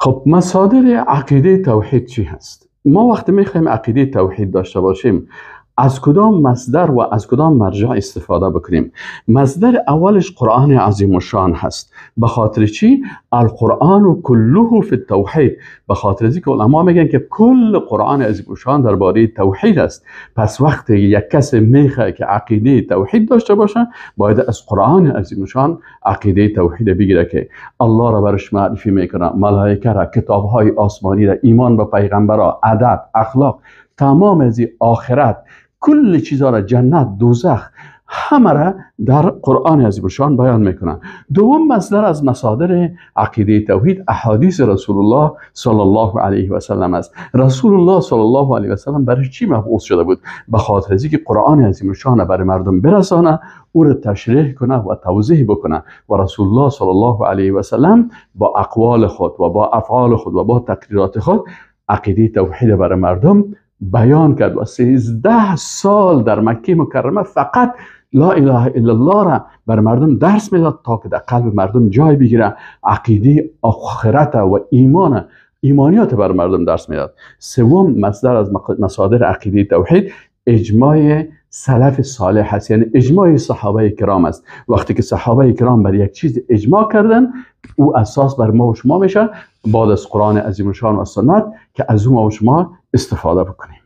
خب مصادر عقیده توحید چی هست؟ ما وقتی میخوایم عقیده توحید داشته باشیم از کدام مصدر و از کدام مرجع استفاده بکنیم؟ مصدر اولش قرآن عظیم الشان هست. به خاطر چی؟ القرآن کله فی التوحید. به خاطر از اینکه علما میگن که کل قرآن عظیم الشان درباره توحید است. پس وقتی یک کس میخواد که عقیده توحید داشته باشه باید از قرآن عظیم الشان عقیده توحید بگیره که الله را برش معرفی میکنه، ملائکه را، کتابهای آسمانی را، ایمان به پیغمبرها، ادب، اخلاق، تمام از آخرت، کل چیزا را، جنت، دوزخ، همه را در قرآن عظیم الشان بیان میکنن. دوم مصدر از مصادر عقیده توحید احادیث رسول الله صلی الله علیه و سلم است. رسول الله صلی الله علیه و سلم برای چی مبعوث شده بود؟ به خاطر از اینکه قرآن عظیم الشان برای مردم برسانه، او را تشریح کنه و توضیح بکنه. و رسول الله صلی الله علیه و سلم با اقوال خود و با افعال خود و با تقریرات خود عقیده توحید برای مردم بیان کرد و 13 سال در مکه مکرمه فقط لا اله الا الله را بر مردم درس میداد تا که در قلب مردم جای بگیره. عقیده آخرت و ایمانیات بر مردم درس میداد. سوم مصدر از مصادر عقیده توحید اجماع سلف صالح است، یعنی اجماع صحابه کرام است. وقتی که صحابه کرام بر یک چیز اجماع کردن او اساس بر ما و شما میشه بعد از قرآن عظیم الشان و سنت که از او ما و شما استفاده بکنیم.